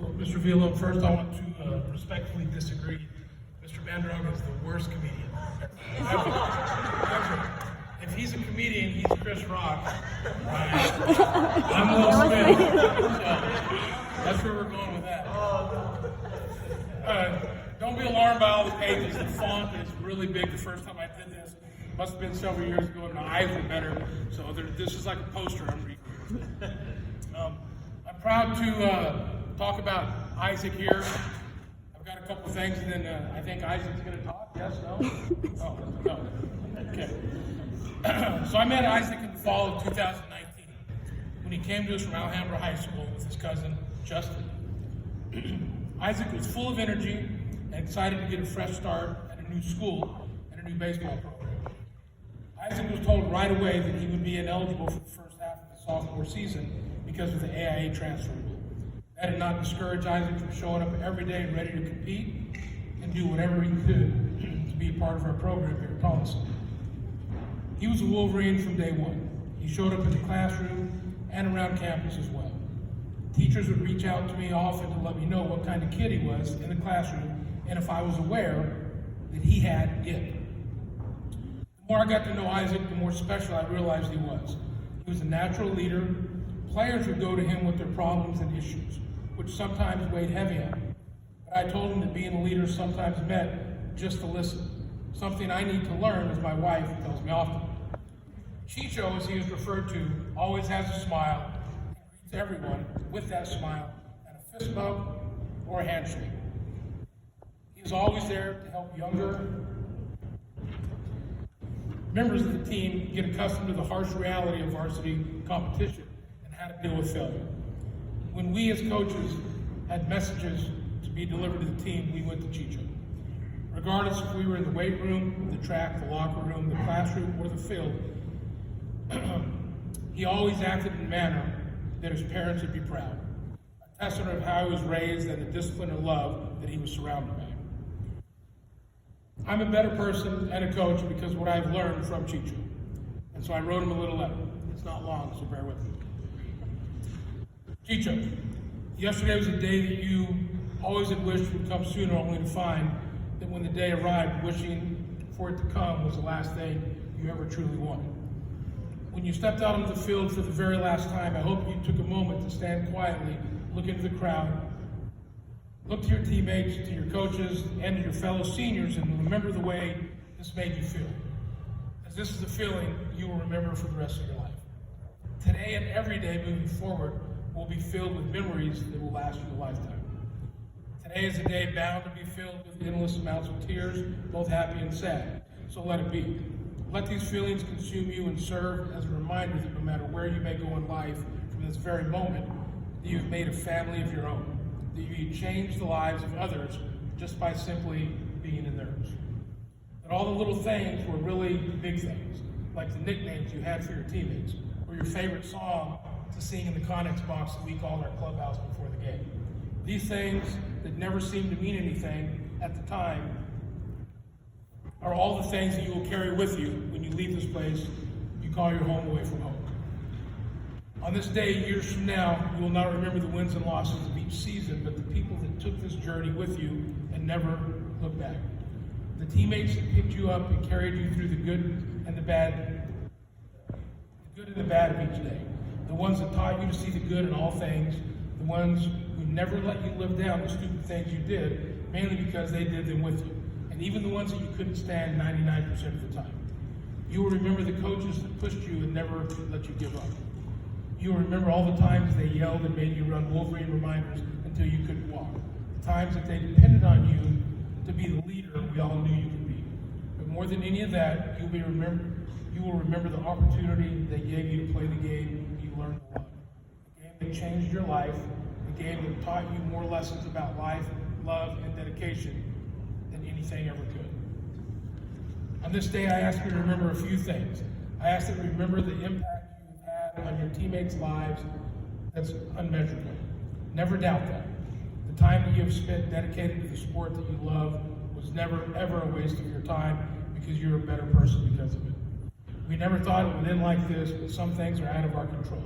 Well, Mr. Vilo, first I want to respectfully disagree. Mr. Bandrog is the worst comedian ever. Ever. If he's a comedian, he's Chris Rock. I'm Will Smith. So that's where we're going with that. Don't be alarmed by all the pages. The font is really big. The first time I did this must have been several years ago, and my eyes were better. So this is like a poster I'm reading. I'm proud to talk about Isaac here. I've got a couple things, and then I think Isaac's going to talk. Yes, no? Oh, no. Okay. So I met Isaac in the fall of 2019 when he came to us from Alhambra High School with his cousin, Justin. Isaac was full of energy and excited to get a fresh start at a new school and a new baseball program. Isaac was told right away that he would be ineligible for the first half of the sophomore season because of the AIA transfer rule. That did not discourage Isaac from showing up every day ready to compete and do whatever he could to be a part of our program here at Tolleson. He was a Wolverine from day one. He showed up in the classroom and around campus as well. Teachers would reach out to me often to let me know what kind of kid he was in the classroom and if I was aware that he had it. The more I got to know Isaac, the more special I realized he was. He was a natural leader. Players would go to him with their problems and issues, which sometimes weighed heavy on him. But I told him that being a leader sometimes meant just to listen, something I need to learn, as my wife tells me often. Chicho, as he is referred to, always has a smile and greets everyone with that smile and a fist bump or a handshake. He is always there to help younger members of the team get accustomed to the harsh reality of varsity competition and how to deal with failure. When we as coaches had messages to be delivered to the team, we went to Chicho. Regardless if we were in the weight room, the track, the locker room, the classroom, or the field, he always acted in a manner that his parents would be proud, a testament of how he was raised and the discipline and love that he was surrounded by. I'm a better person and a coach because of what I've learned from Chicho, and so I wrote him a little letter. It's not long, so bear with me. Chicho, yesterday was a day that you always had wished would come sooner, only to find that when the day arrived, wishing for it to come was the last thing you ever truly wanted. When you stepped out onto the field for the very last time, I hope you took a moment to stand quietly, look into the crowd, look to your teammates, to your coaches, and to your fellow seniors, and remember the way this made you feel. As this is a feeling you will remember for the rest of your life. Today and every day moving forward will be filled with memories that will last you a lifetime. Today is a day bound to be filled with endless amounts of tears, both happy and sad, so let it be. Let these feelings consume you and serve as a reminder that no matter where you may go in life from this very moment, that you've made a family of your own, that you change the lives of others just by simply being in theirs. That all the little things were really big things, like the nicknames you had for your teammates, or your favorite song to sing in the Connex box that we called our clubhouse before the game. These things that never seemed to mean anything at the time are all the things that you will carry with you when you leave this place you call your home away from home. On this day, years from now, you will not remember the wins and losses of each season, but the people that took this journey with you and never looked back. The teammates that picked you up and carried you through the good and the bad of each day. The ones that taught you to see the good in all things, the ones who never let you live down the stupid things you did, mainly because they did them with you. And even the ones that you couldn't stand 99% of the time. You will remember the coaches that pushed you and never let you give up. You will remember all the times they yelled and made you run Wolverine reminders until you couldn't walk. The times that they depended on you to be the leader we all knew you could be. But more than any of that, you will remember the opportunity they gave you to play the game you learned to love. The game that changed your life, the game that taught you more lessons about life, love, and dedication than anything ever could. On this day, I ask you to remember a few things. I ask that you remember the impact you've had on your teammates' lives that's unmeasurable. Never doubt that. The time that you have spent dedicated to the sport that you love was never, ever a waste of your time because you're a better person because of it. We never thought it would end like this, but some things are out of our control.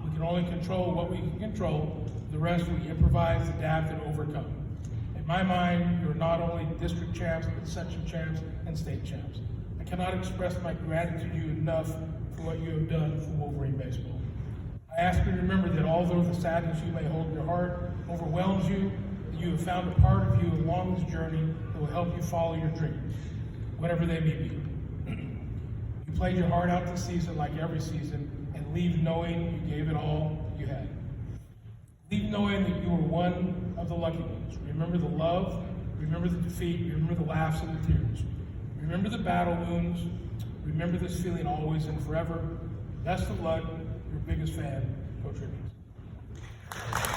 We can only control what we can control. The rest we improvise, adapt, and overcome. In my mind, you're not only district champs, but section champs and state champs. I cannot express my gratitude to you enough for what you have done for Wolverine baseball. I ask you to remember that although the sadness you may hold in your heart overwhelms you, that you have found a part of you along this journey that will help you follow your dreams, whatever they may be. You played your heart out this season like every season, and leave knowing you gave it all you had. Leave knowing that you were one of the lucky ones. Remember the love, remember the defeat, remember the laughs and the tears. Remember the battle wounds, remember this feeling always and forever. Best of luck, your biggest fan, Coach Ricketts.